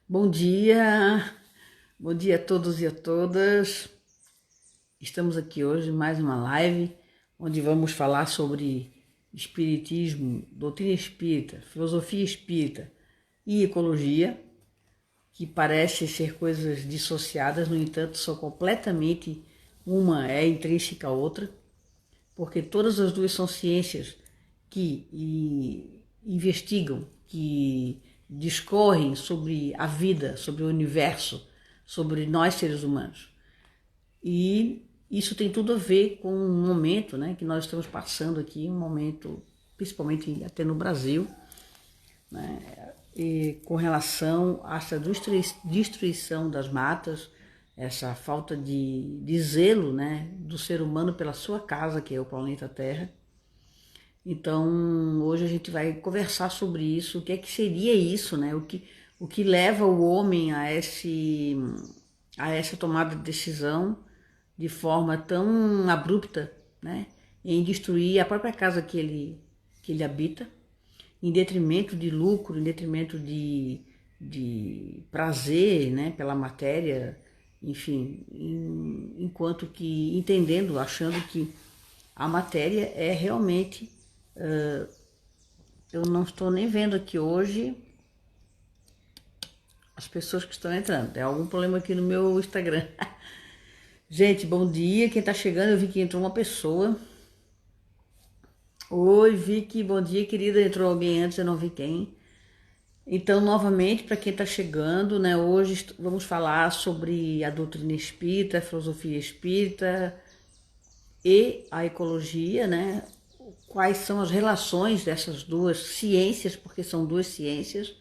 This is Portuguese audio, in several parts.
Bom dia a todos e a todas. Estamos aqui hoje em mais uma live, onde vamos falar sobre espiritismo, doutrina espírita, filosofia espírita e ecologia, que parecem ser coisas dissociadas, no entanto, são completamente, uma é intrínseca à outra, porque todas as duas são ciências que investigam, que discorrem sobre a vida, sobre o universo, sobre nós seres humanos. E isso tem tudo a ver com um momento, né, que nós estamos passando aqui, um momento, principalmente até no Brasil, né, e com relação a essa destruição das matas, essa falta de zelo, né, do ser humano pela sua casa, que é o planeta Terra. Então, hoje a gente vai conversar sobre isso, o que é que seria isso, né? O que leva o homem a essa tomada de decisão de forma tão abrupta, né? Em destruir a própria casa que ele habita, em detrimento de lucro, em detrimento de prazer, né? Pela matéria, enfim, enquanto que entendendo, achando que a matéria é realmente... eu não estou nem vendo aqui hoje as pessoas que estão entrando. Tem algum problema aqui no meu Instagram. Gente, bom dia. Quem tá chegando, eu vi que entrou uma pessoa. Oi, Vicky, bom dia, querida. Entrou alguém antes, eu não vi quem. Então, novamente, para quem tá chegando, né? Hoje vamos falar sobre a doutrina espírita, a filosofia espírita e a ecologia, né? Quais são as relações dessas duas ciências, porque são duas ciências,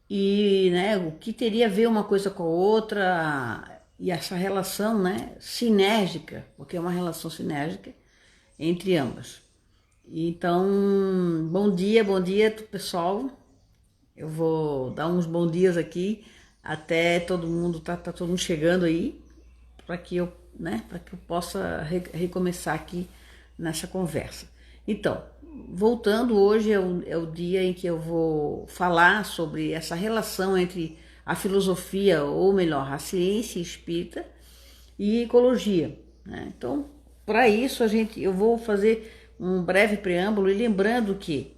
e né, o que teria a ver uma coisa com a outra, e essa relação, né, sinérgica, porque é uma relação sinérgica entre ambas. Então, bom dia pessoal. Eu vou dar uns bons dias aqui até todo mundo tá todo mundo chegando aí, para que eu, né, para que eu possa recomeçar aqui nessa conversa. Então, voltando, hoje é o dia em que eu vou falar sobre essa relação entre a filosofia, ou melhor, a ciência espírita e ecologia, né? Então, para isso eu vou fazer um breve preâmbulo e lembrando que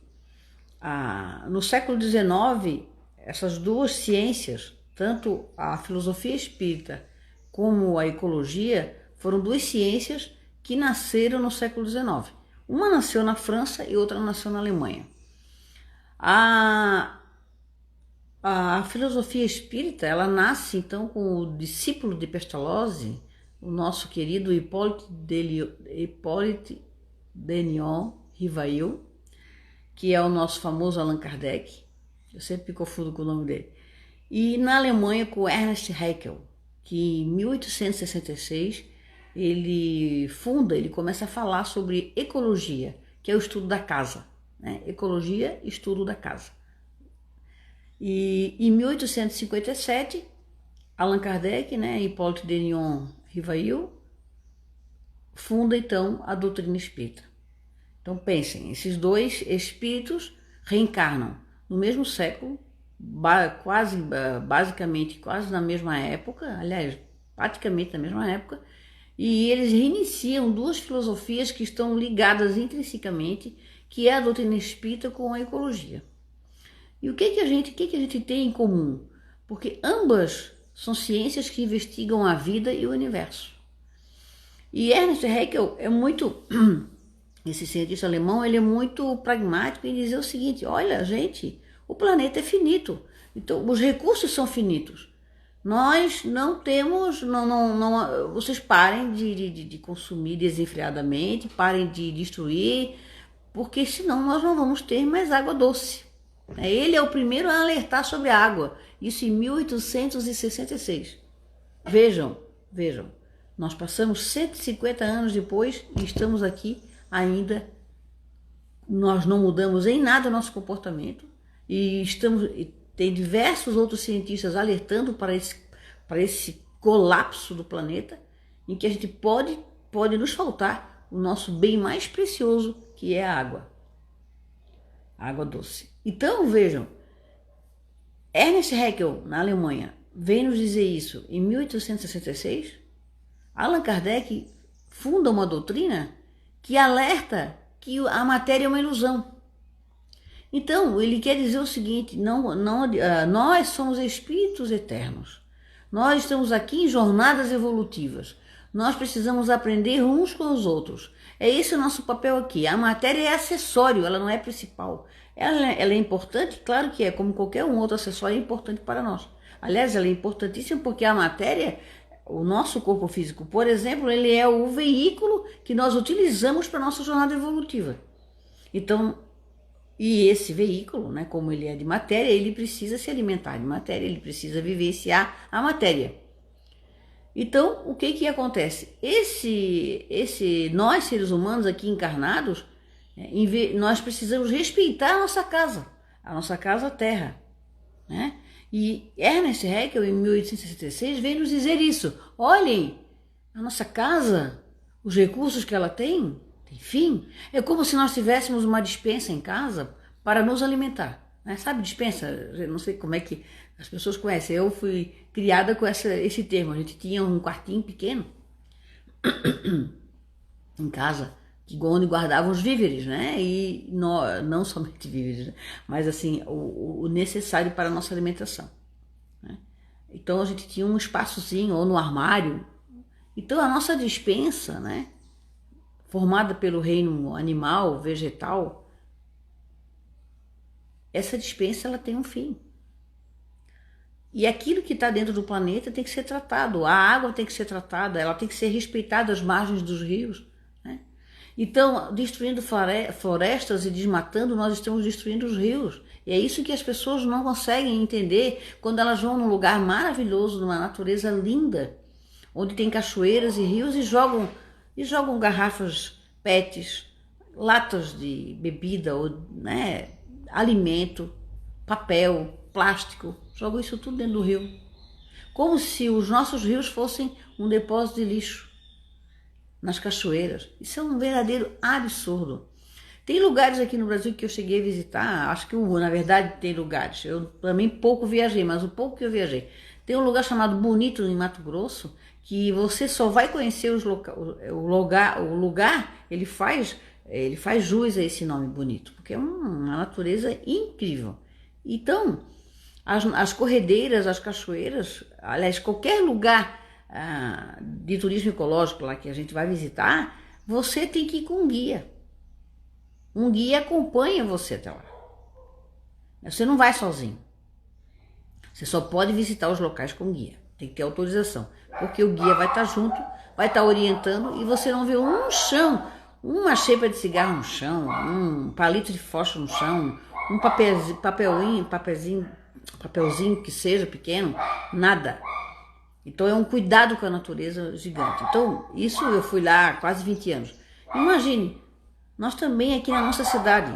no século XIX, essas duas ciências, tanto a filosofia espírita como a ecologia, foram duas ciências que nasceram no século XIX. Uma nasceu na França e outra nasceu na Alemanha. A filosofia espírita, ela nasce então com o discípulo de Pestalozzi, o nosso querido Hippolyte Denion Rivail, que é o nosso famoso Allan Kardec. Eu sempre me confundo com o nome dele. E na Alemanha com Ernst Haeckel, que em 1866 ele começa a falar sobre ecologia, que é o estudo da casa, né? Ecologia, estudo da casa. E em 1857, Allan Kardec, né, Hippolyte Denion Rivail, funda então a doutrina espírita. Então pensem, esses dois espíritos reencarnam no mesmo século, basicamente quase na mesma época, aliás, praticamente na mesma época, e eles reiniciam duas filosofias que estão ligadas intrinsecamente, que é a doutrina espírita com a ecologia. E o que a gente tem em comum? Porque ambas são ciências que investigam a vida e o universo. E Ernst Haeckel é muito... Esse cientista alemão, ele é muito pragmático em dizer o seguinte: olha, gente, o planeta é finito, então os recursos são finitos. Nós não temos, vocês parem de consumir desenfreadamente, parem de destruir, porque senão nós não vamos ter mais água doce. Ele é o primeiro a alertar sobre a água, isso em 1866. Vejam, nós passamos 150 anos depois e estamos aqui ainda, nós não mudamos em nada o nosso comportamento e tem diversos outros cientistas alertando para esse colapso do planeta, em que a gente pode nos faltar o nosso bem mais precioso, que é a água doce. Então vejam, Ernest Haeckel, na Alemanha, vem nos dizer isso em 1866. Allan Kardec funda uma doutrina que alerta que a matéria é uma ilusão. Então, ele quer dizer o seguinte, nós somos espíritos eternos. Nós estamos aqui em jornadas evolutivas. Nós precisamos aprender uns com os outros. É esse o nosso papel aqui. A matéria é acessório, ela não é principal. Ela é importante, claro que é, como qualquer um outro acessório é importante para nós. Aliás, ela é importantíssima porque a matéria, o nosso corpo físico, por exemplo, ele é o veículo que nós utilizamos para a nossa jornada evolutiva. Então, e esse veículo, né, como ele é de matéria, ele precisa se alimentar de matéria, ele precisa vivenciar a matéria. Então, o que acontece? Nós, seres humanos aqui encarnados, nós precisamos respeitar a nossa casa Terra, né? E Ernest Haeckel, em 1866, vem nos dizer isso. Olhem, a nossa casa, os recursos que ela tem fim. É como se nós tivéssemos uma despensa em casa para nos alimentar, né? Sabe, despensa? Eu não sei como é que as pessoas conhecem. Eu fui criada com esse termo. A gente tinha um quartinho pequeno em casa, onde guardavam os víveres, né? E não somente víveres, né? Mas assim, o necessário para a nossa alimentação, né? Então a gente tinha um espaçozinho, ou no armário. Então a nossa despensa, né, formada pelo reino animal, vegetal, essa despensa ela tem um fim. E aquilo que está dentro do planeta tem que ser tratado. A água tem que ser tratada, ela tem que ser respeitada às margens dos rios, né? Então, destruindo florestas e desmatando, nós estamos destruindo os rios. E é isso que as pessoas não conseguem entender quando elas vão num lugar maravilhoso, numa natureza linda, onde tem cachoeiras e rios, e jogam garrafas PETs, latas de bebida, ou, né, alimento, papel, plástico, jogam isso tudo dentro do rio. Como se os nossos rios fossem um depósito de lixo nas cachoeiras. Isso é um verdadeiro absurdo. Tem lugares aqui no Brasil que eu cheguei a visitar, acho que na verdade tem lugares, eu também pouco viajei, mas o pouco que eu viajei. Tem um lugar chamado Bonito, em Mato Grosso, que você só vai conhecer o lugar, ele faz jus a esse nome Bonito, porque é uma natureza incrível. Então, as corredeiras, as cachoeiras, aliás, qualquer lugar de turismo ecológico lá que a gente vai visitar, você tem que ir com um guia. Um guia acompanha você até lá. Você não vai sozinho. Você só pode visitar os locais com guia. Tem que ter autorização, porque o guia vai estar junto, vai estar orientando, e você não vê um chão, uma xepa de cigarro no chão, um palito de fósforo no chão, um papelzinho que seja pequeno, nada. Então é um cuidado com a natureza gigante. Então, isso eu fui lá há quase 20 anos. Imagine, nós também aqui na nossa cidade,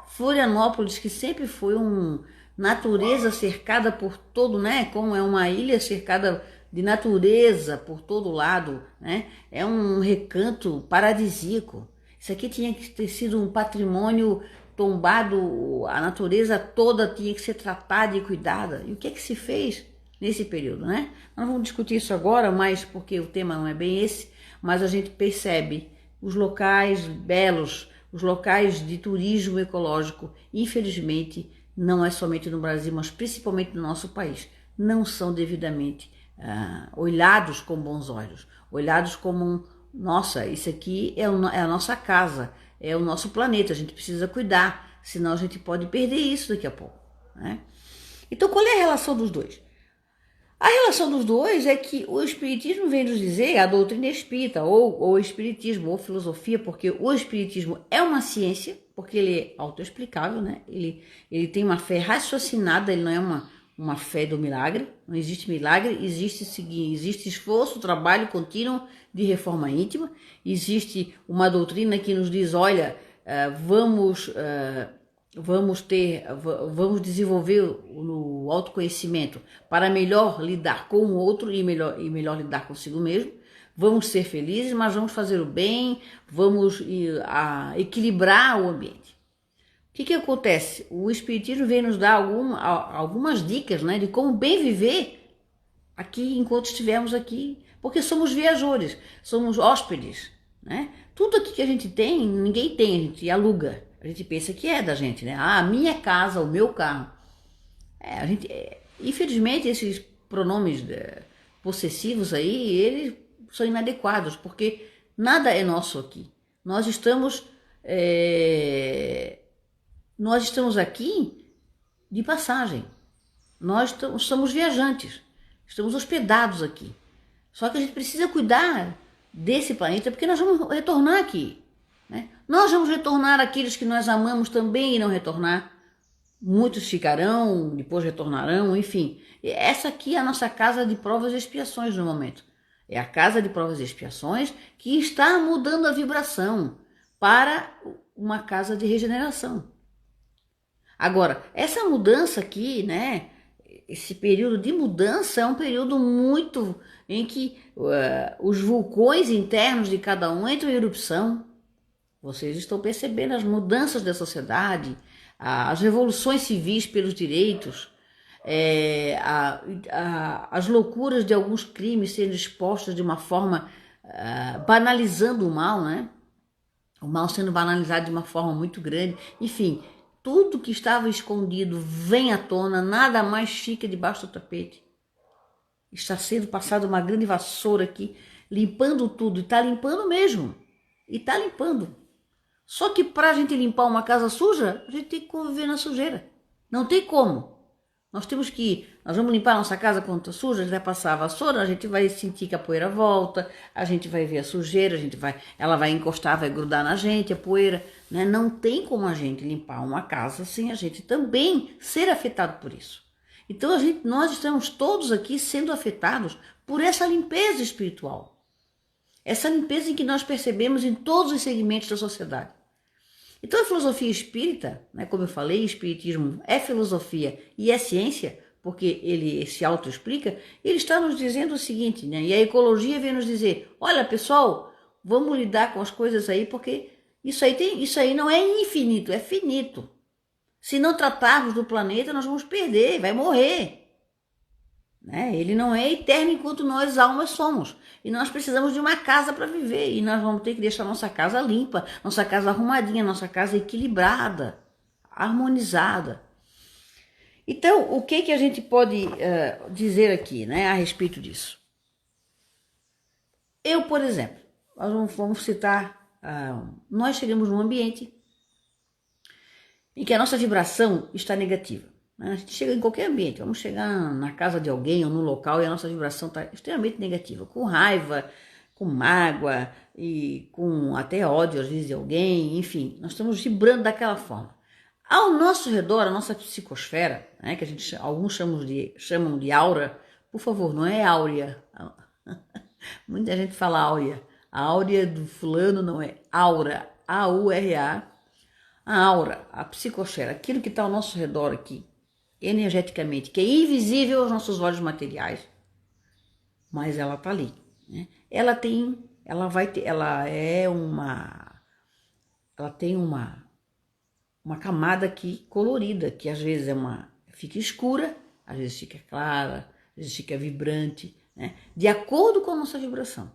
Florianópolis, que sempre foi uma natureza cercada por todo, né? Como é uma ilha cercada de natureza por todo lado, né? É um recanto paradisíaco. Isso aqui tinha que ter sido um patrimônio tombado, a natureza toda tinha que ser tratada e cuidada. E o que é que se fez nesse período, né? Nós vamos discutir isso agora, mas porque o tema não é bem esse, mas a gente percebe os locais belos, os locais de turismo ecológico, infelizmente, não é somente no Brasil, mas principalmente no nosso país, não são devidamente olhados com bons olhos, olhados como, nossa, isso aqui é a nossa casa, é o nosso planeta, a gente precisa cuidar, senão a gente pode perder isso daqui a pouco, né? Então, qual é a relação dos dois? A relação dos dois é que o Espiritismo vem nos dizer, a doutrina espírita, ou Espiritismo, ou filosofia, porque o Espiritismo é uma ciência, porque ele é autoexplicável, né? Ele tem uma fé raciocinada, ele não é uma fé do milagre, não existe milagre, existe esforço, trabalho contínuo de reforma íntima, existe uma doutrina que nos diz, olha, vamos desenvolver o autoconhecimento para melhor lidar com o outro e melhor lidar consigo mesmo. Vamos ser felizes, mas vamos fazer o bem, vamos equilibrar o ambiente. que acontece? O Espiritismo vem nos dar algumas dicas, né, de como bem viver aqui enquanto estivermos aqui, porque somos viajores, somos hóspedes, né? Tudo aqui que a gente tem, ninguém tem, a gente aluga, a gente pensa que é da gente, né? Ah, a minha casa, o meu carro. Infelizmente, esses pronomes possessivos aí, eles são inadequados, porque nada é nosso aqui. Nós estamos aqui de passagem. Nós somos viajantes, estamos hospedados aqui. Só que a gente precisa cuidar desse planeta, porque nós vamos retornar aqui, né? Nós vamos retornar aqueles que nós amamos também irão retornar. Muitos ficarão, depois retornarão, enfim. Essa aqui é a nossa casa de provas e expiações no momento. É a casa de provas e expiações que está mudando a vibração para uma casa de regeneração. Agora, essa mudança aqui, né? Esse período de mudança é um período muito em que os vulcões internos de cada um entram em erupção. Vocês estão percebendo as mudanças da sociedade, as revoluções civis pelos direitos, as loucuras de alguns crimes sendo expostas de uma forma banalizando o mal, né? O mal sendo banalizado de uma forma muito grande. Enfim, tudo que estava escondido vem à tona, nada mais fica debaixo do tapete. Está sendo passada uma grande vassoura aqui, limpando tudo, e está limpando mesmo. E está limpando. Só que para a gente limpar uma casa suja, a gente tem que conviver na sujeira. Não tem como. Nós vamos limpar a nossa casa quando está suja, a gente vai passar a vassoura, a gente vai sentir que a poeira volta, a gente vai ver a sujeira, ela vai encostar, vai grudar na gente, a poeira, né? Não tem como a gente limpar uma casa sem a gente também ser afetado por isso. Então nós estamos todos aqui sendo afetados por essa limpeza espiritual. Essa limpeza em que nós percebemos em todos os segmentos da sociedade. Então a filosofia espírita, né, como eu falei, espiritismo é filosofia e é ciência, porque ele se auto-explica, ele está nos dizendo o seguinte, né, e a ecologia vem nos dizer, olha pessoal, vamos lidar com as coisas aí, porque isso aí não é infinito, é finito. Se não tratarmos do planeta, nós vamos perder, vai morrer. Né? Ele não é eterno enquanto nós almas somos. E nós precisamos de uma casa para viver. E nós vamos ter que deixar nossa casa limpa, nossa casa arrumadinha, nossa casa equilibrada, harmonizada. Então, o que a gente pode dizer aqui, né, a respeito disso? Eu, por exemplo, nós vamos citar, nós chegamos num ambiente em que a nossa vibração está negativa. A gente chega em qualquer ambiente, vamos chegar na casa de alguém ou no local e a nossa vibração está extremamente negativa, com raiva, com mágoa e com até ódio às vezes de alguém, enfim, nós estamos vibrando daquela forma. Ao nosso redor, a nossa psicosfera, né, que alguns chamam de aura, por favor, não é áurea, muita gente fala áurea, a áurea do fulano não é aura, A-U-R-A, a aura, a psicosfera, aquilo que está ao nosso redor aqui, energeticamente, que é invisível aos nossos olhos materiais, mas ela tá ali, né? Ela tem uma camada aqui colorida, que às vezes fica escura, às vezes fica clara, às vezes fica vibrante, né? De acordo com a nossa vibração.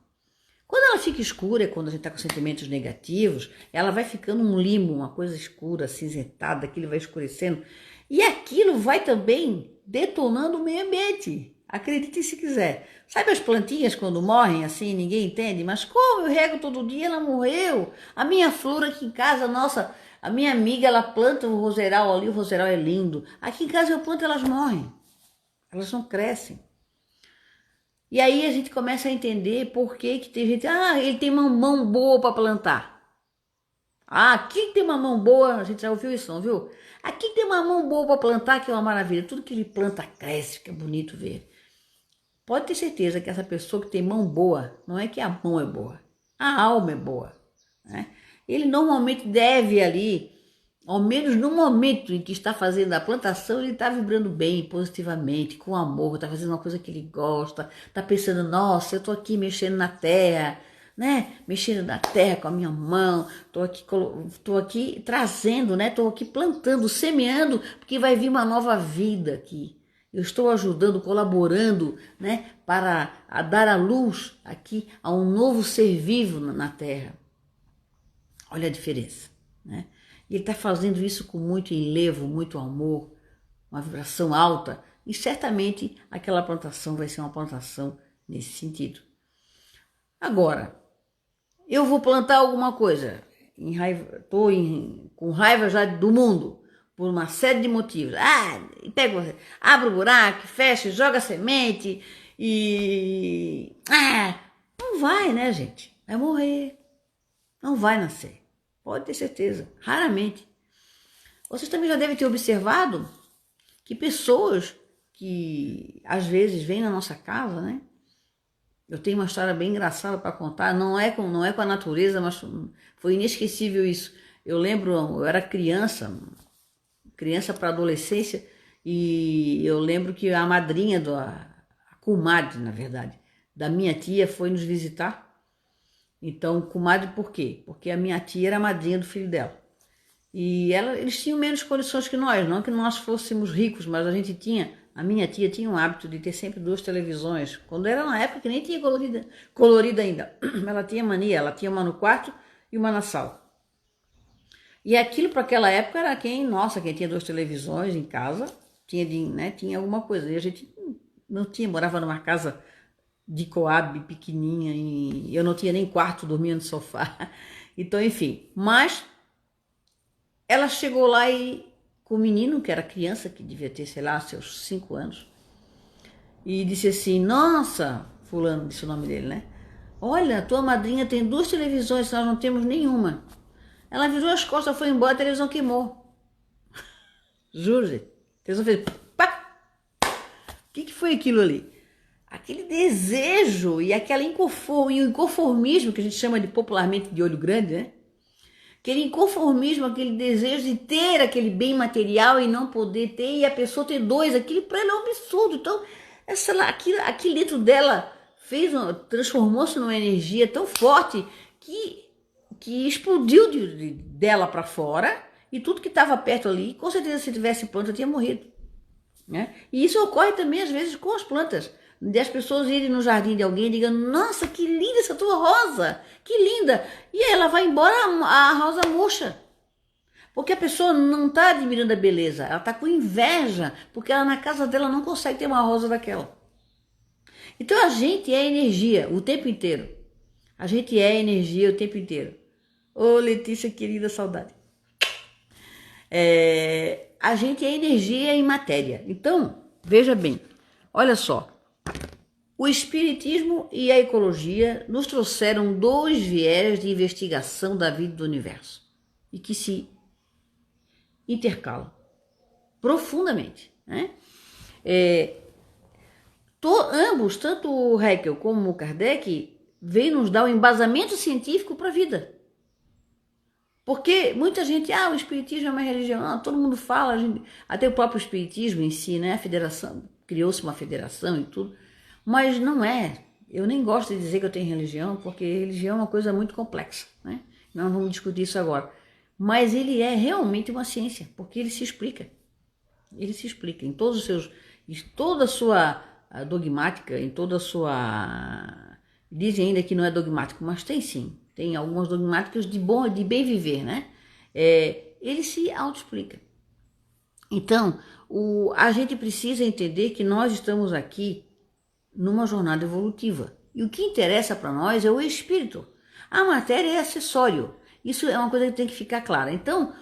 Quando ela fica escura, é quando a gente está com sentimentos negativos, ela vai ficando um limbo, uma coisa escura, acinzentada, aquilo vai escurecendo. E aquilo vai também detonando o meio ambiente. Acredite se quiser. Sabe as plantinhas quando morrem assim, ninguém entende? Mas como eu rego todo dia, ela morreu. A minha flor aqui em casa, nossa, a minha amiga, ela planta um roseral ali, o roseral é lindo. Aqui em casa eu planto, elas morrem. Elas não crescem. E aí a gente começa a entender por que tem gente, ele tem uma mão boa para plantar. Aqui tem uma mão boa, a gente já ouviu isso, não viu? Aqui tem uma mão boa para plantar, que é uma maravilha. Tudo que ele planta cresce, fica bonito ver. Pode ter certeza que essa pessoa que tem mão boa, não é que a mão é boa, a alma é boa. Né? Ele normalmente deve ali, ao menos no momento em que está fazendo a plantação, ele está vibrando bem, positivamente, com amor, está fazendo uma coisa que ele gosta, está pensando, nossa, eu estou aqui mexendo na terra, né? Mexendo na terra com a minha mão, tô aqui trazendo, né? Tô aqui plantando, semeando, porque vai vir uma nova vida aqui. Eu estou ajudando, colaborando, né? Para dar a luz aqui a um novo ser vivo na terra. Olha a diferença, né? E ele está fazendo isso com muito enlevo, muito amor, uma vibração alta, e certamente aquela plantação vai ser uma plantação nesse sentido. Agora, eu vou plantar alguma coisa, estou com raiva já do mundo, por uma série de motivos. Abre o buraco, fecha, joga semente e... não vai, né, gente? Vai morrer, não vai nascer, pode ter certeza, raramente. Vocês também já devem ter observado que pessoas que às vezes vêm na nossa casa, né? Eu tenho uma história bem engraçada para contar, não é com a natureza, mas foi inesquecível isso. Eu lembro, eu era criança para adolescência, e eu lembro que a madrinha, a comadre, na verdade, da minha tia foi nos visitar. Então, comadre por quê? Porque a minha tia era a madrinha do filho dela. E eles tinham menos condições que nós, não que nós fôssemos ricos, mas a minha tia tinha um hábito de ter sempre 2 televisões, quando era na época que nem tinha colorida ainda. Ela tinha mania, ela tinha uma no quarto e uma na sala. E aquilo para aquela época era quem tinha 2 televisões em casa, tinha alguma coisa. E a gente não tinha, morava numa casa de Coab pequenininha, e eu não tinha nem quarto, dormia no sofá. Então, enfim, mas ela chegou lá e com o menino, que era criança, que devia ter, sei lá, seus 5 anos, e disse assim: nossa, fulano, disse o nome dele, né? Olha, tua madrinha tem 2 televisões, nós não temos nenhuma. Ela virou as costas, foi embora, a televisão queimou. Juro, gente. A televisão fez pá! O que foi aquilo ali? Aquele desejo e o inconformismo, que a gente chama popularmente de olho grande, né? Aquele inconformismo, aquele desejo de ter aquele bem material e não poder ter, e a pessoa ter 2, aquilo para ela é um absurdo. Então, aquilo dentro dela transformou-se numa energia tão forte que explodiu dela para fora, e tudo que estava perto ali, com certeza, se tivesse planta, tinha morrido, né? E isso ocorre também às vezes com as plantas, de as pessoas irem no jardim de alguém e digam: nossa, que linda essa tua rosa, que linda, e aí ela vai embora, a rosa murcha, porque a pessoa não está admirando a beleza, ela está com inveja, porque ela na casa dela não consegue ter uma rosa daquela. Então a gente é energia o tempo inteiro, a gente é energia o tempo inteiro. Ô Letícia querida, saudade. A gente é energia em matéria. Então, veja bem, olha só, o espiritismo e a ecologia nos trouxeram 2 viés de investigação da vida do universo e que se intercalam profundamente, né? Ambos, tanto o Haeckel como o Kardec, vêm nos dar um embasamento científico para a vida. Porque muita gente, o espiritismo é uma religião, não, todo mundo fala, até o próprio espiritismo em si, né? A federação, criou-se uma federação e tudo, mas não é. Eu nem gosto de dizer que eu tenho religião, porque religião é uma coisa muito complexa, né? Não vamos discutir isso agora. Mas ele é realmente uma ciência, porque ele se explica. Ele se explica em toda a sua dogmática, em toda a sua... Dizem ainda que não é dogmático, mas tem sim. Tem algumas dogmáticas de bem viver, né? Ele se auto-explica. Então, a gente precisa entender que nós estamos aqui numa jornada evolutiva. E o que interessa para nós é o espírito. A matéria é acessório. Isso é uma coisa que tem que ficar clara. Então,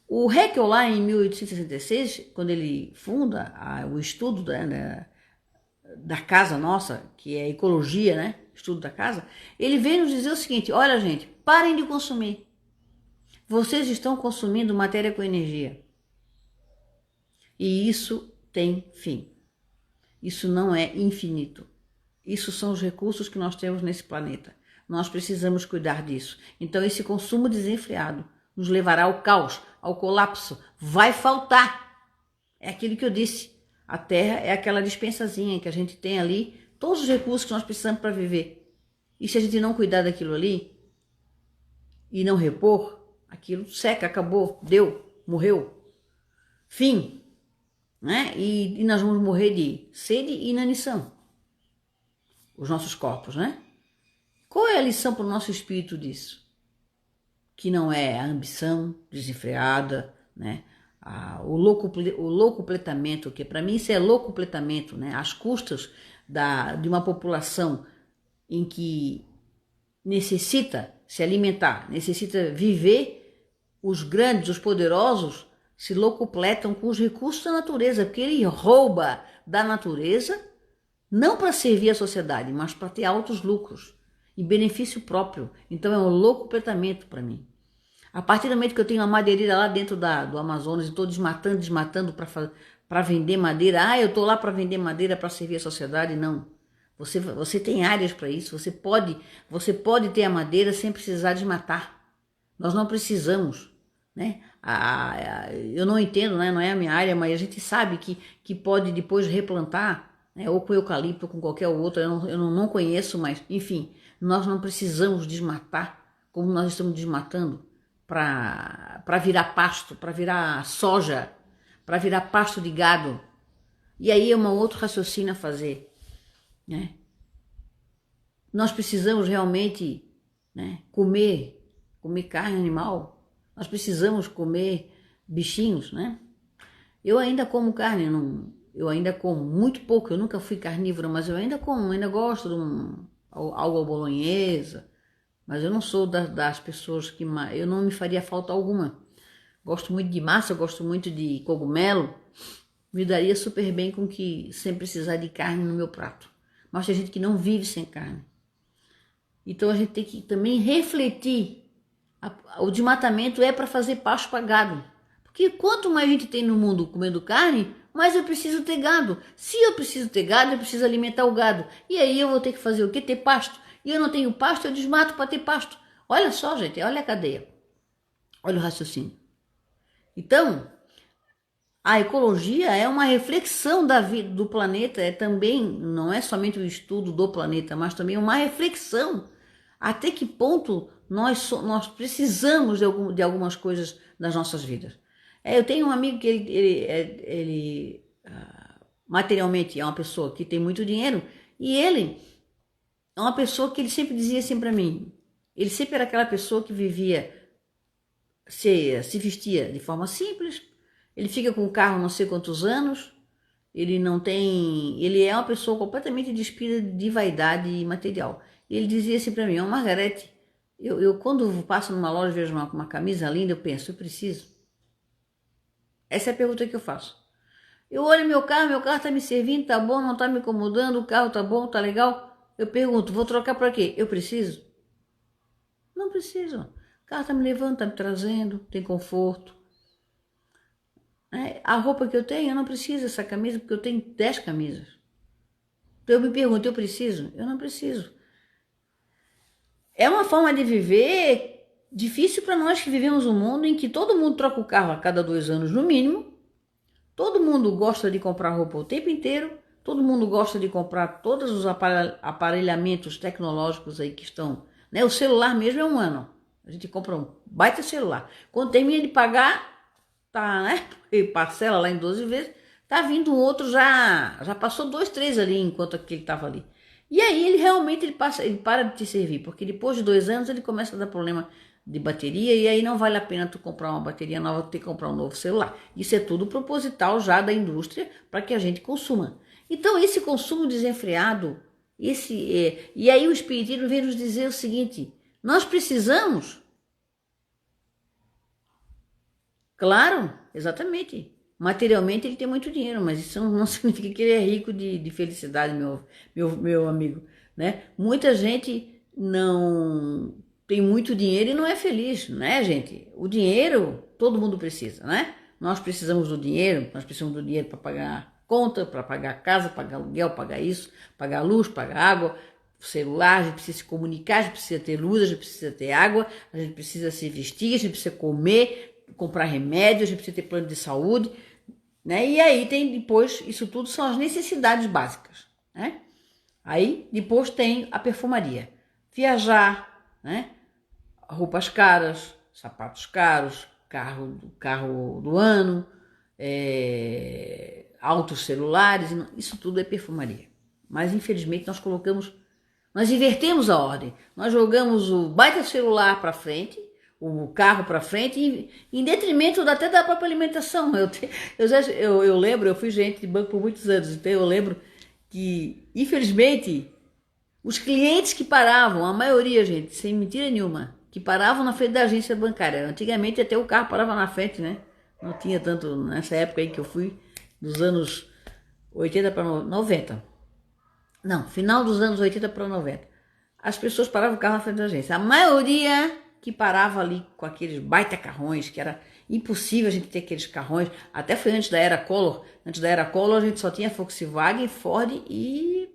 o Haeckel, lá em 1866, quando ele funda o estudo da casa nossa, que é a ecologia, né? Estudo da casa, ele veio nos dizer o seguinte: olha, gente, parem de consumir. Vocês estão consumindo matéria com energia. E isso tem fim. Isso não é infinito. Isso são os recursos que nós temos nesse planeta. Nós precisamos cuidar disso. Então, esse consumo desenfreado nos levará ao caos, ao colapso. Vai faltar. É aquilo que eu disse. A Terra é aquela dispensazinha que a gente tem ali, todos os recursos que nós precisamos para viver. E se a gente não cuidar daquilo ali e não repor, aquilo seca, acabou, deu, morreu. Fim. Né? E nós vamos morrer de sede e inanição. Os nossos corpos, né? Qual é a lição para o nosso espírito disso? Que não é a ambição desenfreada, né? O locupletamento, que para mim isso é locupletamento, né? Às custas de uma população em que necessita se alimentar, necessita viver, os grandes, os poderosos, se locupletam com os recursos da natureza, porque ele rouba da natureza, não para servir a sociedade, mas para ter altos lucros e benefício próprio. Então é um locupletamento para mim. A partir do momento que eu tenho uma madeireira lá dentro do Amazonas e estou desmatando para vender madeira, eu estou lá para vender madeira para servir a sociedade, não. Você tem áreas para isso, você pode ter a madeira sem precisar desmatar. Nós não precisamos, né? Eu não entendo, né? Não é a minha área, mas a gente sabe que pode depois replantar, né? Ou com eucalipto ou com qualquer outro, eu não conheço, mas enfim, nós não precisamos desmatar como nós estamos desmatando para virar pasto, para virar soja, para virar pasto de gado. E aí é um outro raciocínio a fazer, né? Nós precisamos realmente, né, comer carne animal, nós precisamos comer bichinhos, né? Eu ainda como carne, eu ainda como muito pouco, eu nunca fui carnívora, mas eu ainda como, ainda gosto de algo à bolonhesa, mas eu não sou das pessoas que eu não me faria falta alguma. Gosto muito de massa, gosto muito de cogumelo, me daria super bem sem precisar de carne no meu prato. Mas tem gente que não vive sem carne. Então a gente tem que também refletir. O desmatamento é para fazer pasto para gado. Porque quanto mais gente tem no mundo comendo carne, mais eu preciso ter gado. Se eu preciso ter gado, eu preciso alimentar o gado. E aí eu vou ter que fazer o quê? Ter pasto. E eu não tenho pasto, eu desmato para ter pasto. Olha só, gente, olha a cadeia. Olha o raciocínio. Então, a ecologia é uma reflexão da vida do planeta, não é somente o estudo do planeta, mas também uma reflexão. Até que ponto nós precisamos de algumas coisas das nossas vidas. Eu tenho um amigo que ele materialmente é uma pessoa que tem muito dinheiro, e ele é uma pessoa que ele sempre dizia assim para mim, ele sempre era aquela pessoa que se vestia de forma simples, ele fica com o carro não sei quantos anos, ele é uma pessoa completamente despida de vaidade material. Ele dizia assim para mim, Margarete, eu quando passo numa loja e vejo uma camisa linda, eu penso, eu preciso? Essa é a pergunta que eu faço. Eu olho meu carro tá me servindo, tá bom, não tá me incomodando, o carro tá bom, tá legal? Eu pergunto, vou trocar para quê? Eu preciso? Não preciso. O carro tá me levando, tá me trazendo, tem conforto. A roupa que eu tenho, eu não preciso dessa camisa, porque eu tenho 10 camisas. Então eu me pergunto, eu preciso? Eu não preciso. É uma forma de viver difícil para nós que vivemos um mundo em que todo mundo troca o carro a cada 2 anos no mínimo, todo mundo gosta de comprar roupa o tempo inteiro, todo mundo gosta de comprar todos os aparelhamentos tecnológicos aí que estão, né? O celular mesmo é 1 ano, a gente compra um baita celular, quando termina de pagar, tá, né? E parcela lá em 12 vezes, tá vindo outro, já passou 2, 3 ali enquanto aquele tava ali. E aí ele para de te servir, porque depois de 2 anos ele começa a dar problema de bateria, e aí não vale a pena tu comprar uma bateria nova, tu ter que comprar um novo celular. Isso é tudo proposital já da indústria para que a gente consuma. Então esse consumo desenfreado, e aí o espiritismo vem nos dizer o seguinte, nós precisamos, claro, exatamente, materialmente ele tem muito dinheiro, mas isso não significa que ele é rico de felicidade, meu amigo, né? Muita gente não tem muito dinheiro e não é feliz, né, gente? O dinheiro todo mundo precisa, né? Nós precisamos do dinheiro, para pagar conta, para pagar casa, pagar aluguel, pagar isso, pagar luz, pagar água, celular, a gente precisa se comunicar, a gente precisa ter luz, a gente precisa ter água, a gente precisa se vestir, a gente precisa comer, comprar remédio, a gente precisa ter plano de saúde, né? E aí tem depois, isso tudo são as necessidades básicas, né? Aí depois tem a perfumaria. viajar, né? Roupas caras, sapatos caros, carro do ano, altos celulares, isso tudo é perfumaria. Mas infelizmente nós invertemos a ordem. Nós jogamos o baita celular para frente, o carro para frente, em detrimento até da própria alimentação. Eu lembro, eu fui gerente de banco por muitos anos, então eu lembro que, infelizmente, os clientes que paravam, a maioria, gente, sem mentira nenhuma, que paravam na frente da agência bancária. Antigamente até o carro parava na frente, né? Não tinha tanto, nessa época aí que eu fui, dos anos 80 para 90. Não, final dos anos 80 para 90. As pessoas paravam o carro na frente da agência. A maioria que parava ali com aqueles baita carrões, que era impossível a gente ter aqueles carrões. Até foi antes da era Collor. Antes da era Collor a gente só tinha Volkswagen, Ford e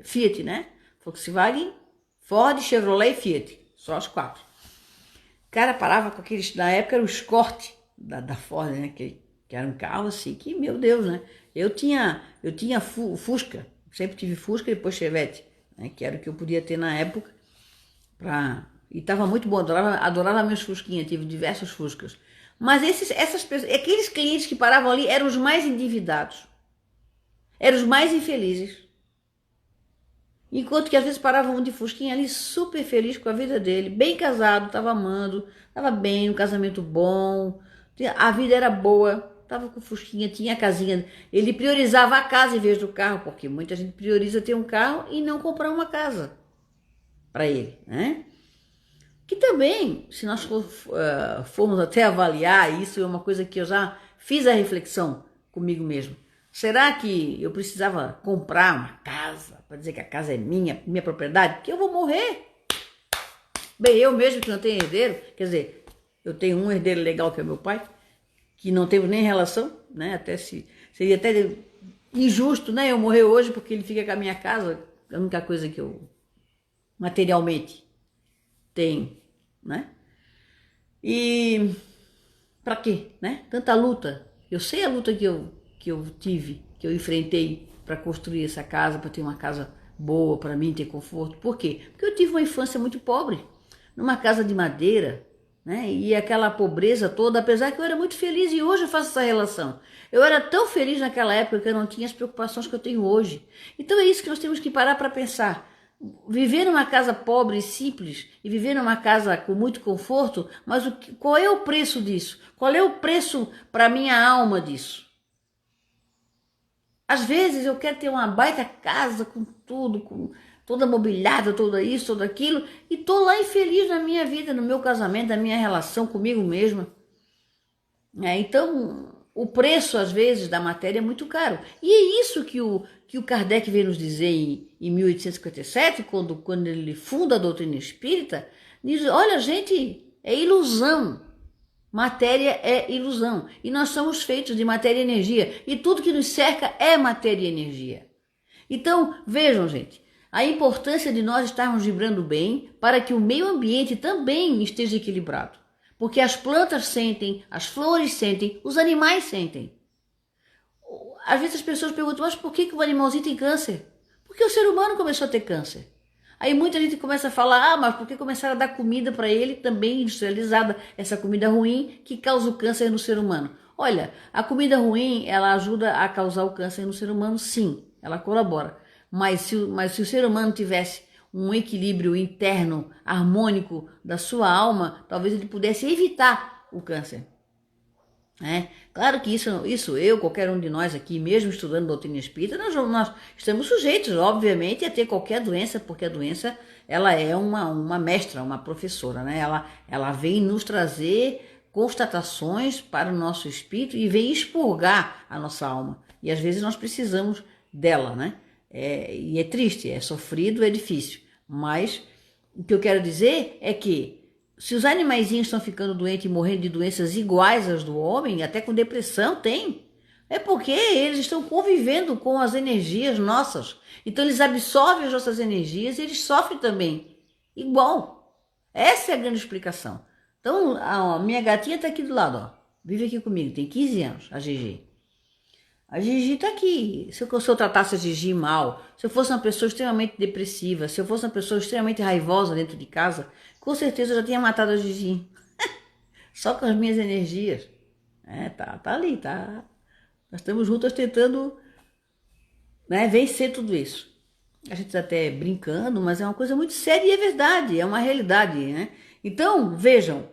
Fiat, né? Volkswagen, Ford, Chevrolet e Fiat. Só as 4. O cara parava com aqueles, na época era o Escort da Ford, né? Que era um carro assim, que, meu Deus, né? Eu tinha Fusca, sempre tive Fusca e depois Chevette, né? Que era o que eu podia ter na época. E estava muito bom, adorava meus Fusquinhas, tive diversos Fuscas. Mas essas pessoas, aqueles clientes que paravam ali eram os mais endividados, eram os mais infelizes. Enquanto que às vezes parava um de Fusquinha ali super feliz com a vida dele, bem casado, estava amando, estava bem, um casamento bom, a vida era boa, estava com Fusquinha, tinha a casinha. Ele priorizava a casa em vez do carro, porque muita gente prioriza ter um carro e não comprar uma casa para ele, né? Que também, se nós formos até avaliar, isso é uma coisa que eu já fiz a reflexão comigo mesmo. Será que eu precisava comprar uma casa para dizer que a casa é minha propriedade? Porque eu vou morrer. Bem, eu mesmo que não tenho herdeiro, quer dizer, eu tenho um herdeiro legal que é meu pai, que não teve nem relação, né? Seria até injusto, né? Eu morrer hoje porque ele fica com a minha casa, a única coisa que eu materialmente tenho, né? E para quê, né? Tanta luta. Eu sei a luta que eu tive, que eu enfrentei para construir essa casa, para ter uma casa boa, para mim ter conforto. Por quê? Porque eu tive uma infância muito pobre, numa casa de madeira, né? E aquela pobreza toda, apesar que eu era muito feliz e hoje eu faço essa relação. Eu era tão feliz naquela época que eu não tinha as preocupações que eu tenho hoje. Então é isso que nós temos que parar para pensar. Viver numa casa pobre e simples e viver numa casa com muito conforto, mas qual é o preço disso? Qual é o preço para minha alma disso? Às vezes eu quero ter uma baita casa com tudo, com toda mobiliada, tudo isso, tudo aquilo, e tô lá infeliz na minha vida, no meu casamento, na minha relação comigo mesma. Então, o preço, às vezes, da matéria é muito caro. E é isso que o Kardec veio nos dizer em 1857, quando ele funda a doutrina espírita, diz, olha, gente, é ilusão. Matéria é ilusão. E nós somos feitos de matéria e energia. E tudo que nos cerca é matéria e energia. Então, vejam, gente, a importância de nós estarmos vibrando bem para que o meio ambiente também esteja equilibrado. Porque as plantas sentem, as flores sentem, os animais sentem. Às vezes as pessoas perguntam, mas por que o animalzinho tem câncer? Porque o ser humano começou a ter câncer. Aí muita gente começa a falar, mas porque começaram a dar comida para ele, também industrializada, essa comida ruim que causa o câncer no ser humano. Olha, a comida ruim, ela ajuda a causar o câncer no ser humano, sim, ela colabora. Mas se o ser humano tivesse um equilíbrio interno, harmônico da sua alma, talvez ele pudesse evitar o câncer. Claro que isso eu, qualquer um de nós aqui, mesmo estudando doutrina espírita, nós estamos sujeitos, obviamente, a ter qualquer doença, porque a doença ela é uma mestra, uma professora, né? Ela vem nos trazer constatações para o nosso espírito e vem expurgar a nossa alma. E às vezes nós precisamos dela, né? E é triste, é sofrido, é difícil. Mas o que eu quero dizer é que se os animaizinhos estão ficando doentes e morrendo de doenças iguais às do homem, até com depressão tem, é porque eles estão convivendo com as energias nossas. Então eles absorvem as nossas energias e eles sofrem também, igual. Essa é a grande explicação. Então a minha gatinha está aqui do lado, ó. Vive aqui comigo, tem 15 anos, a GG. A Gigi está aqui. Se eu tratasse a Gigi mal, se eu fosse uma pessoa extremamente depressiva, se eu fosse uma pessoa extremamente raivosa dentro de casa, com certeza eu já tinha matado a Gigi. Só com as minhas energias. Tá ali, tá. Nós estamos juntas tentando, né, vencer tudo isso. A gente está até brincando, mas é uma coisa muito séria e é verdade, é uma realidade, né? Então, vejam,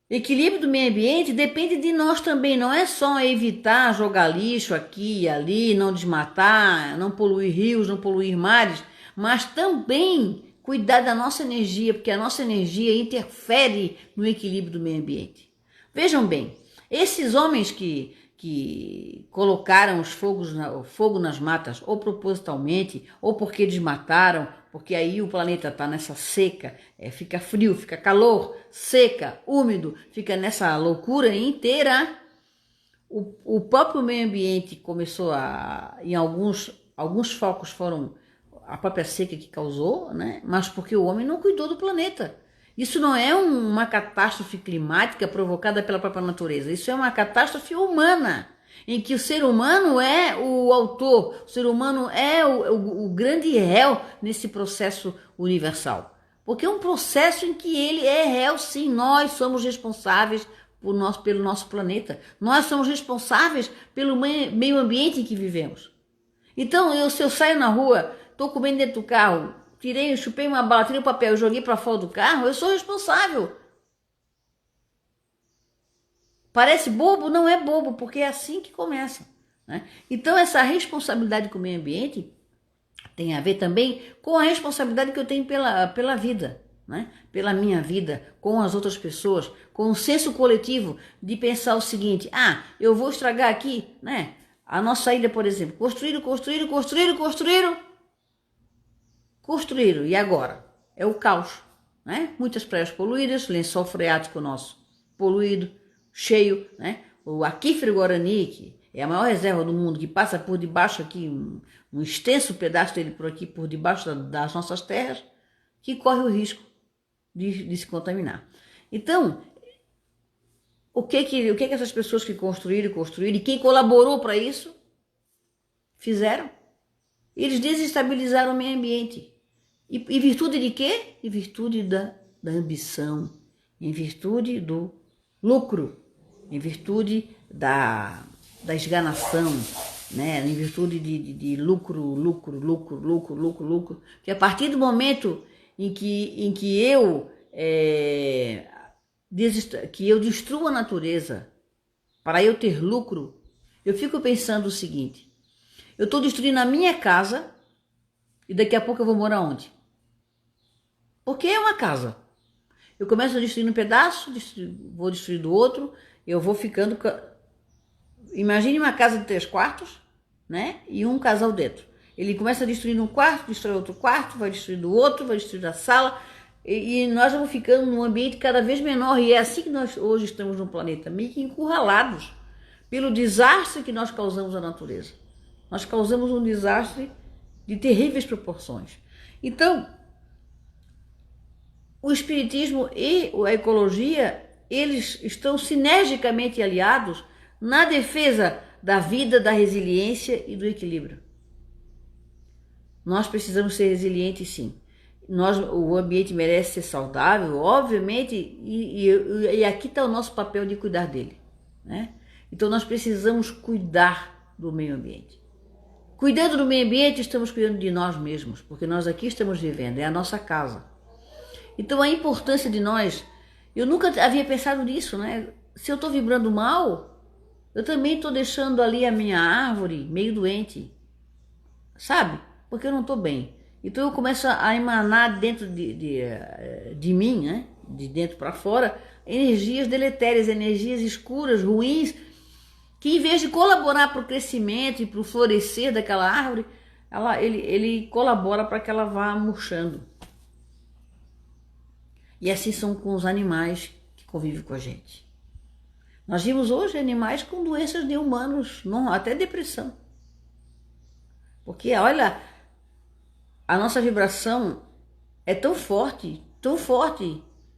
equilíbrio do meio ambiente depende de nós também, não é só evitar jogar lixo aqui e ali, não desmatar, não poluir rios, não poluir mares, mas também cuidar da nossa energia, porque a nossa energia interfere no equilíbrio do meio ambiente. Vejam bem, esses homens que colocaram o fogo nas matas, ou propositalmente, ou porque desmataram, porque aí o planeta está nessa seca, fica frio, fica calor, seca, úmido, fica nessa loucura inteira. O próprio meio ambiente começou em alguns focos foram a própria seca que causou, né? Mas porque o homem não cuidou do planeta. Isso não é uma catástrofe climática provocada pela própria natureza, isso é uma catástrofe humana, em que o ser humano é o autor, o ser humano é o grande réu nesse processo universal. Porque é um processo em que ele é réu, sim, nós somos responsáveis pelo nosso planeta, nós somos responsáveis pelo meio ambiente em que vivemos. Então, se eu saio na rua, estou comendo dentro do carro, chupei uma bala, tirei o papel e joguei para fora do carro, eu sou responsável. Parece bobo? Não é bobo, porque é assim que começa, né? Então, essa responsabilidade com o meio ambiente tem a ver também com a responsabilidade que eu tenho pela vida, né? Pela minha vida, com as outras pessoas, com o senso coletivo de pensar o seguinte: eu vou estragar aqui, né? A nossa ilha, por exemplo, construíram, e agora? É o caos, né? Muitas praias poluídas, lençol freático nosso poluído, cheio, né? O aquífero Guarani, que é a maior reserva do mundo, que passa por debaixo aqui, um extenso pedaço dele por aqui, por debaixo das nossas terras, que corre o risco de se contaminar. Então, o que essas pessoas que construíram e quem colaborou para isso fizeram? Eles desestabilizaram o meio ambiente. Em virtude de quê? Em virtude da ambição, em virtude do lucro, em virtude da esganação, né? Em virtude de lucro. Que a partir do momento em que eu destruo a natureza para eu ter lucro, eu fico pensando o seguinte: eu estou destruindo a minha casa e daqui a pouco eu vou morar onde? Porque é uma casa. Eu começo a destruir um pedaço, vou destruindo o outro, eu vou ficando... Imagine uma casa de 3 quartos, né? E um casal dentro. Ele começa a destruir um quarto, destrói outro quarto, vai destruindo o outro, vai destruindo a sala, e nós vamos ficando num ambiente cada vez menor, e é assim que nós hoje estamos no planeta, meio que encurralados pelo desastre que nós causamos à natureza. Nós causamos um desastre de terríveis proporções. Então, o espiritismo e a ecologia, eles estão sinergicamente aliados na defesa da vida, da resiliência e do equilíbrio. Nós precisamos ser resilientes, sim. O ambiente merece ser saudável, obviamente, e aqui está o nosso papel de cuidar dele, né? Então nós precisamos cuidar do meio ambiente. Cuidando do meio ambiente, estamos cuidando de nós mesmos, porque nós aqui estamos vivendo, é a nossa casa. Então a importância de nós, eu nunca havia pensado nisso, né? Se eu estou vibrando mal, eu também estou deixando ali a minha árvore meio doente, sabe? Porque eu não estou bem. Então eu começo a emanar dentro de mim, né? De dentro para fora, energias deletérias, energias escuras, ruins, que em vez de colaborar para o crescimento e para o florescer daquela árvore, ele colabora para que ela vá murchando. E assim são com os animais que convivem com a gente. Nós vimos hoje animais com doenças de humanos, até depressão. Porque, olha, a nossa vibração é tão forte,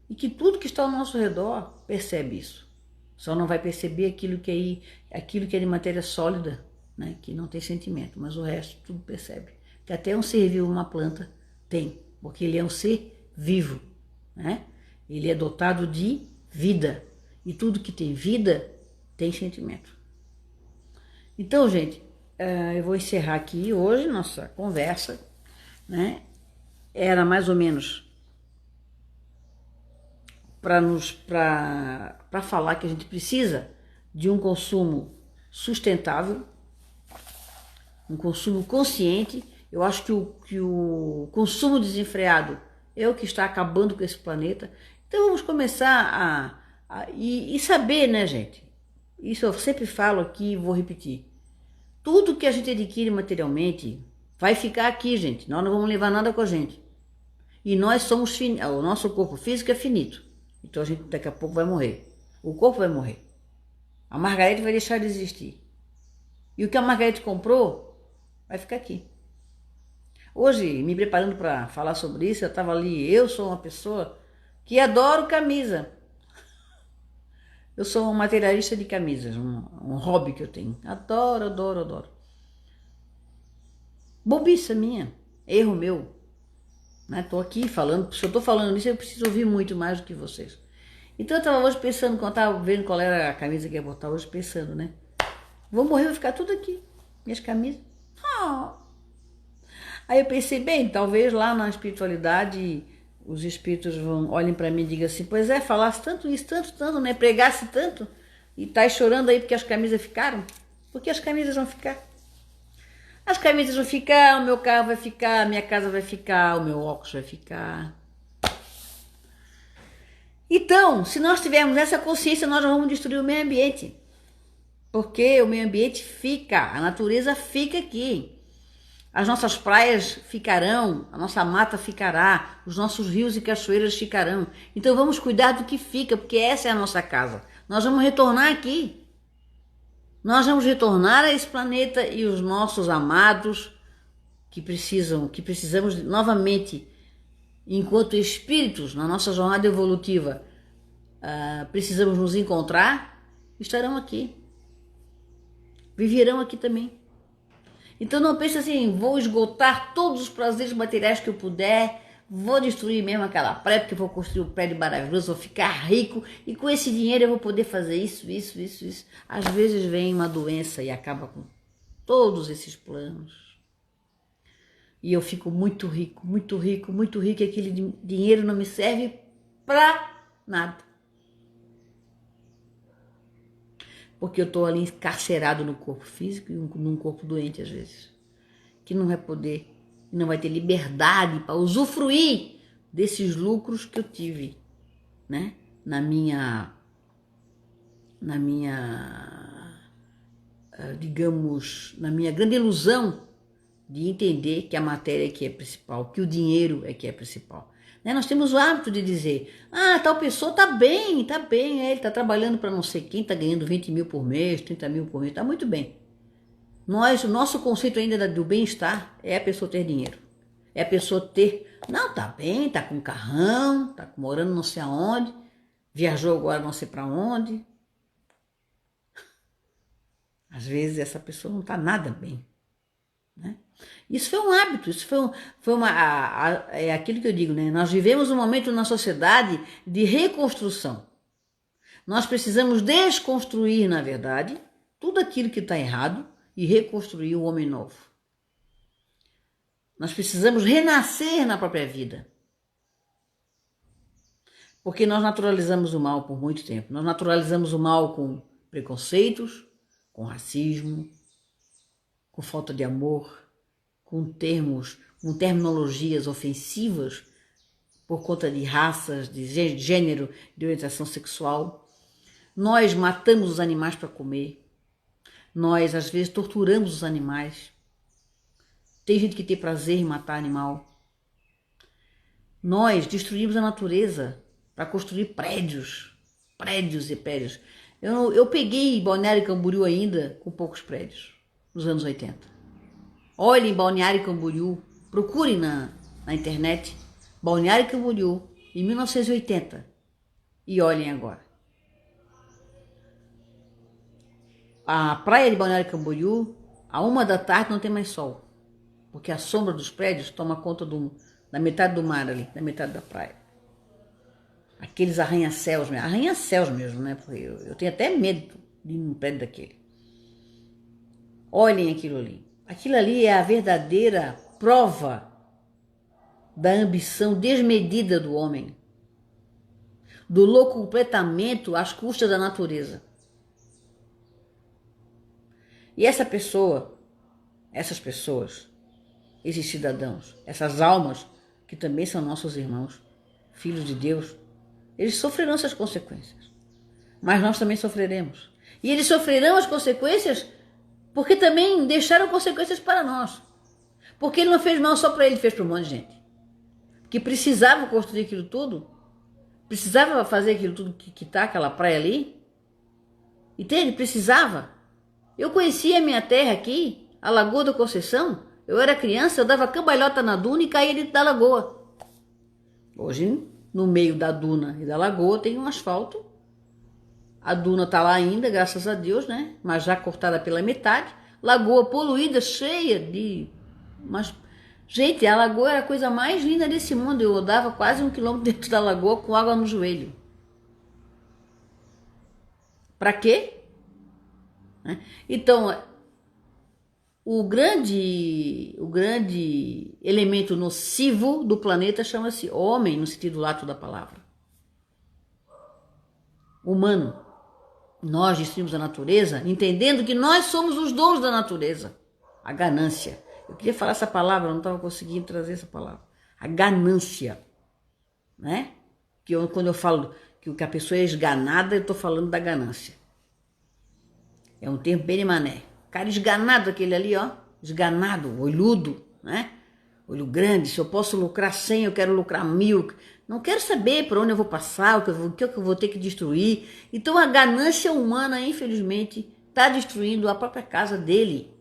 e que tudo que está ao nosso redor percebe isso. Só não vai perceber aquilo que é de matéria sólida, né, que não tem sentimento, mas o resto tudo percebe. Que até um ser vivo, uma planta, tem, porque ele é um ser vivo, né? Ele é dotado de vida, e tudo que tem vida tem sentimento. Então, gente, eu vou encerrar aqui hoje nossa conversa, né? Era mais ou menos para falar que a gente precisa de um consumo sustentável, um consumo consciente. Eu acho que o consumo desenfreado é o que está acabando com esse planeta. Então vamos começar e saber, né, gente? Isso eu sempre falo aqui e vou repetir. Tudo que a gente adquire materialmente vai ficar aqui, gente. Nós não vamos levar nada com a gente. E nós somos finitos. O nosso corpo físico é finito. Então a gente daqui a pouco vai morrer. O corpo vai morrer. A Margarete vai deixar de existir. E o que a Margarete comprou vai ficar aqui. Hoje, me preparando para falar sobre isso, eu estava ali. Eu sou uma pessoa que adoro camisa. Eu sou um materialista de camisas, um hobby que eu tenho. Adoro, adoro, adoro. Bobiça minha, erro meu. Estou aqui falando, se eu estou falando isso, eu preciso ouvir muito mais do que vocês. Então eu estava hoje pensando, quando eu estava vendo qual era a camisa que ia botar hoje, pensando, né? Vou morrer, vai ficar tudo aqui, minhas camisas. Aí eu pensei, bem, talvez lá na espiritualidade os espíritos olhem para mim e digam assim, pois é, falasse tanto isso, tanto, né? Pregasse tanto e tá chorando aí porque as camisas ficaram. Porque as camisas vão ficar. As camisas vão ficar, o meu carro vai ficar, a minha casa vai ficar, o meu óculos vai ficar. Então, se nós tivermos essa consciência, nós não vamos destruir o meio ambiente. Porque o meio ambiente fica, a natureza fica aqui. As nossas praias ficarão, a nossa mata ficará, os nossos rios e cachoeiras ficarão. Então vamos cuidar do que fica, porque essa é a nossa casa. Nós vamos retornar aqui. Nós vamos retornar a esse planeta e os nossos amados que precisamos novamente, enquanto espíritos, na nossa jornada evolutiva, precisamos nos encontrar, estarão aqui. Viverão aqui também. Então não pense assim, vou esgotar todos os prazeres materiais que eu puder, vou destruir mesmo aquela praia, porque vou construir um prédio maravilhoso, vou ficar rico e com esse dinheiro eu vou poder fazer isso. Às vezes vem uma doença e acaba com todos esses planos. E eu fico muito rico, e aquele dinheiro não me serve para nada. Porque eu estou ali encarcerado no corpo físico e num corpo doente às vezes. Que não vai poder, não vai ter liberdade para usufruir desses lucros que eu tive, né? Na minha, digamos, na minha grande ilusão de entender que a matéria é que é principal, que o dinheiro é que é principal. Né? Nós temos o hábito de dizer, tal pessoa tá bem, ele tá trabalhando para não sei quem, tá ganhando 20 mil por mês, 30 mil por mês, tá muito bem. O nosso conceito ainda do bem-estar é a pessoa ter dinheiro, é a pessoa ter, não, tá bem, tá com carrão, tá morando não sei aonde, viajou agora não sei para onde. Às vezes essa pessoa não tá nada bem, né? Isso foi um hábito, isso é aquilo que eu digo, né? Nós vivemos um momento na sociedade de reconstrução. Nós precisamos desconstruir, na verdade, tudo aquilo que está errado e reconstruir o homem novo. Nós precisamos renascer na própria vida. Porque nós naturalizamos o mal por muito tempo. Nós naturalizamos o mal com preconceitos, com racismo, com falta de amor, com terminologias ofensivas por conta de raças, de gênero, de orientação sexual. Nós matamos os animais para comer. Nós, às vezes, torturamos os animais. Tem gente que tem prazer em matar animal. Nós destruímos a natureza para construir prédios e prédios. Eu peguei Balneário Camboriú ainda com poucos prédios, nos anos 80. Olhem Balneário Camboriú, procurem na internet, Balneário Camboriú, em 1980, e olhem agora. A praia de Balneário Camboriú, À 1 da tarde não tem mais sol, porque a sombra dos prédios toma conta da metade do mar ali, da metade da praia. Aqueles arranha-céus mesmo, né? Porque eu tenho até medo de ir num prédio daquele. Olhem aquilo ali. Aquilo ali é a verdadeira prova da ambição desmedida do homem, do locupletamento às custas da natureza. E essas pessoas, esses cidadãos, essas almas, que também são nossos irmãos, filhos de Deus, eles sofrerão essas consequências. Mas nós também sofreremos. E eles sofrerão as consequências porque também deixaram consequências para nós. Porque ele não fez mal só para ele, fez para um monte de gente. Que precisava construir aquilo tudo, precisava fazer aquilo tudo que tá aquela praia ali. Entende? Precisava. Eu conhecia a minha terra aqui, a Lagoa da Conceição. Eu era criança, eu dava cambalhota na duna e caía dentro da lagoa. Hoje, no meio da duna e da lagoa, tem um asfalto. A duna tá lá ainda, graças a Deus, né? Mas já cortada pela metade. Lagoa poluída, cheia de... Mas, gente, a lagoa era a coisa mais linda desse mundo. Eu andava quase 1 quilômetro dentro da lagoa com água no joelho. Para quê? Então, o grande elemento nocivo do planeta chama-se homem, no sentido lato da palavra. Humano. Nós destruímos a natureza, entendendo que nós somos os donos da natureza. A ganância. Eu queria falar essa palavra, eu não estava conseguindo trazer essa palavra. A ganância. Né? Quando eu falo que a pessoa é esganada, eu estou falando da ganância. É um termo bem de mané. Cara esganado aquele ali, ó. Esganado, olhudo, né? Olho grande. Se eu posso lucrar 100, eu quero lucrar 1000. Não quero saber por onde eu vou passar, o que eu vou ter que destruir. Então a ganância humana, infelizmente, está destruindo a própria casa dele.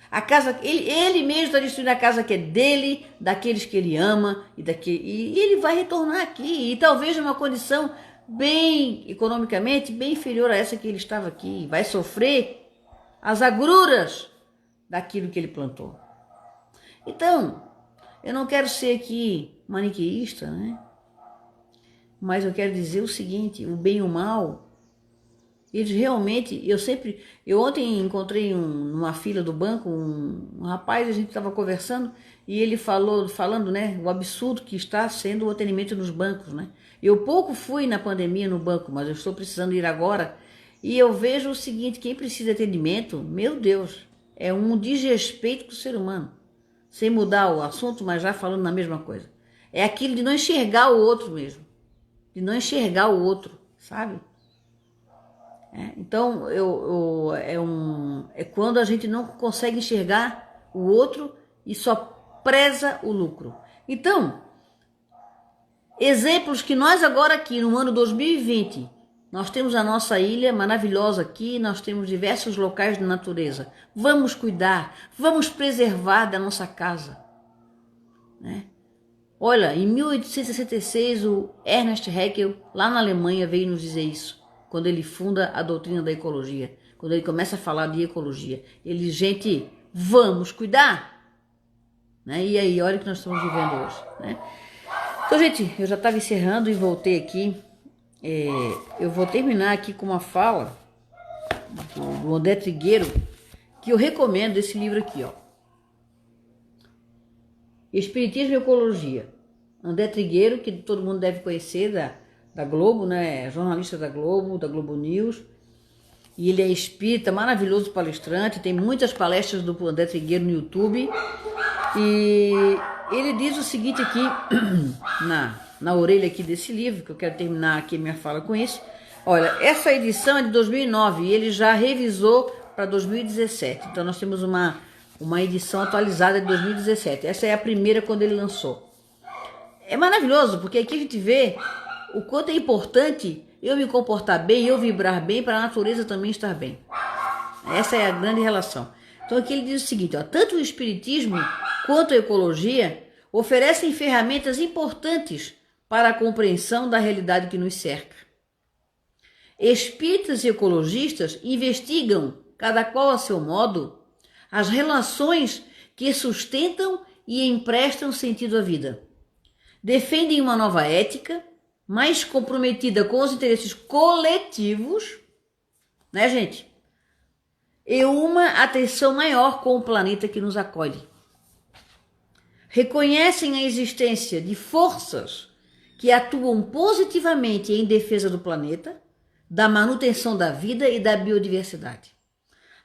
A casa, ele mesmo está destruindo a casa que é dele, daqueles que ele ama, e ele vai retornar aqui. E talvez numa condição bem, economicamente, bem inferior a essa que ele estava aqui. Vai sofrer as agruras daquilo que ele plantou. Então, eu não quero ser aqui maniqueísta, né? Mas eu quero dizer o seguinte, o bem e o mal, eles realmente, eu ontem encontrei numa fila do banco, um rapaz, a gente estava conversando, e ele falando, né, o absurdo que está sendo o atendimento nos bancos, né? Eu pouco fui na pandemia no banco, mas eu estou precisando ir agora, e eu vejo o seguinte, quem precisa de atendimento, meu Deus, é um desrespeito com o ser humano. Sem mudar o assunto, mas já falando na mesma coisa. É aquilo de não enxergar o outro mesmo. De não enxergar o outro, sabe? Então, é quando a gente não consegue enxergar o outro e só preza o lucro. Então, exemplos que nós agora aqui no ano 2020, nós temos a nossa ilha maravilhosa aqui, nós temos diversos locais de natureza. Vamos cuidar, vamos preservar da nossa casa. Né? Olha, em 1866 o Ernest Haeckel, lá na Alemanha, veio nos dizer isso, quando ele funda a doutrina da ecologia, quando ele começa a falar de ecologia. Ele diz, gente, vamos cuidar. Né? E aí, olha o que nós estamos vivendo hoje. Né? Então, gente, eu já estava encerrando e voltei aqui. Eu vou terminar aqui com uma fala do André Trigueiro, que eu recomendo esse livro aqui, ó. Espiritismo e Ecologia. André Trigueiro, que todo mundo deve conhecer, da Globo, né? Jornalista da Globo News. E ele é espírita, maravilhoso palestrante, tem muitas palestras do André Trigueiro no YouTube. E ele diz o seguinte aqui, na orelha aqui desse livro, que eu quero terminar aqui minha fala com isso. Olha, essa edição é de 2009 e ele já revisou para 2017. Então nós temos uma edição atualizada de 2017. Essa é a primeira quando ele lançou. É maravilhoso, porque aqui a gente vê o quanto é importante eu me comportar bem, eu vibrar bem, para a natureza também estar bem. Essa é a grande relação. Então aqui ele diz o seguinte, ó, tanto o espiritismo quanto a ecologia oferecem ferramentas importantes para a compreensão da realidade que nos cerca. Espíritas e ecologistas investigam, cada qual a seu modo, as relações que sustentam e emprestam sentido à vida. Defendem uma nova ética, mais comprometida com os interesses coletivos, né, gente? E uma atenção maior com o planeta que nos acolhe. Reconhecem a existência de forças que atuam positivamente em defesa do planeta, da manutenção da vida e da biodiversidade.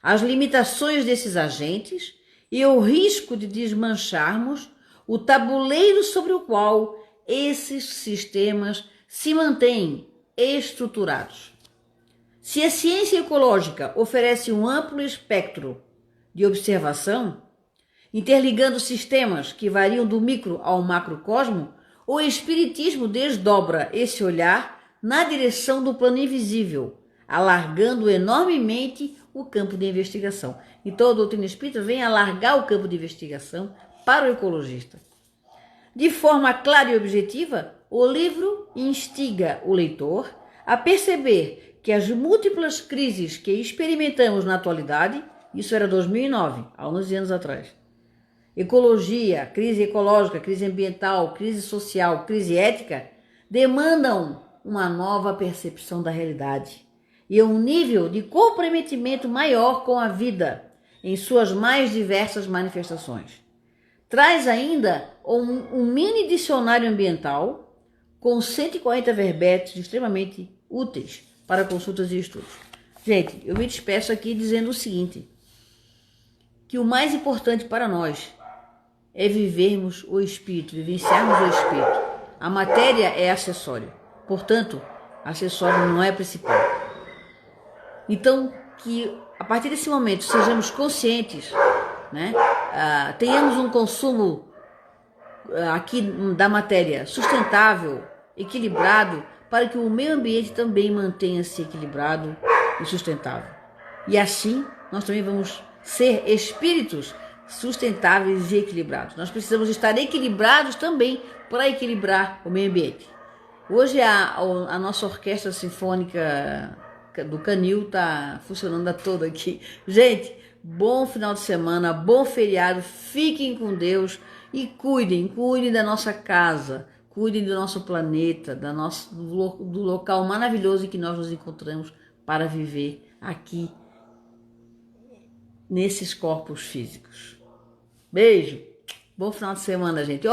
As limitações desses agentes e o risco de desmancharmos o tabuleiro sobre o qual esses sistemas se mantêm estruturados. Se a ciência ecológica oferece um amplo espectro de observação, interligando sistemas que variam do micro ao macrocosmo, o espiritismo desdobra esse olhar na direção do plano invisível, alargando enormemente o campo de investigação. Então a doutrina espírita vem alargar o campo de investigação para o ecologista. De forma clara e objetiva, o livro instiga o leitor a perceber que as múltiplas crises que experimentamos na atualidade, isso era 2009, há 11 anos atrás, ecologia, crise ecológica, crise ambiental, crise social, crise ética, demandam uma nova percepção da realidade e um nível de comprometimento maior com a vida em suas mais diversas manifestações. Traz ainda um mini dicionário ambiental com 140 verbetes extremamente úteis para consultas e estudos. Gente, eu me despeço aqui dizendo o seguinte, que o mais importante para nós é vivermos o espírito, vivenciarmos o espírito. A matéria é acessório, portanto, acessório não é principal. Então, que a partir desse momento sejamos conscientes, né? Tenhamos um consumo aqui da matéria sustentável, equilibrado, para que o meio ambiente também mantenha-se equilibrado e sustentável. E assim, nós também vamos ser espíritos sustentáveis e equilibrados. Nós precisamos estar equilibrados também para equilibrar o meio ambiente. Hoje a nossa orquestra sinfônica do Canil está funcionando a toda aqui. Gente, bom final de semana, bom feriado, fiquem com Deus e cuidem da nossa casa, cuidem do nosso planeta, do local maravilhoso em que nós nos encontramos para viver aqui nesses corpos físicos. Beijo, bom final de semana, gente.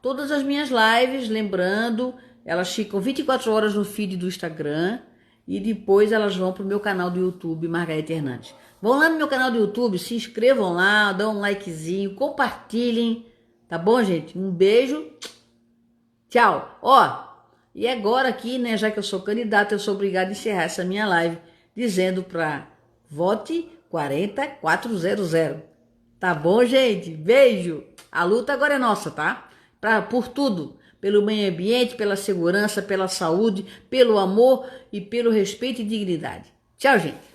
Todas as minhas lives, lembrando, elas ficam 24 horas no feed do Instagram e depois elas vão para o meu canal do YouTube, Margarete Hernandes. Vão lá no meu canal do YouTube, se inscrevam lá, dão um likezinho, compartilhem, tá bom, gente? Um beijo, tchau. E agora aqui, né, já que eu sou candidata, eu sou obrigada a encerrar essa minha live dizendo para vote 40400. Tá bom, gente? Beijo. A luta agora é nossa, tá? Por tudo. Pelo meio ambiente, pela segurança, pela saúde, pelo amor e pelo respeito e dignidade. Tchau, gente.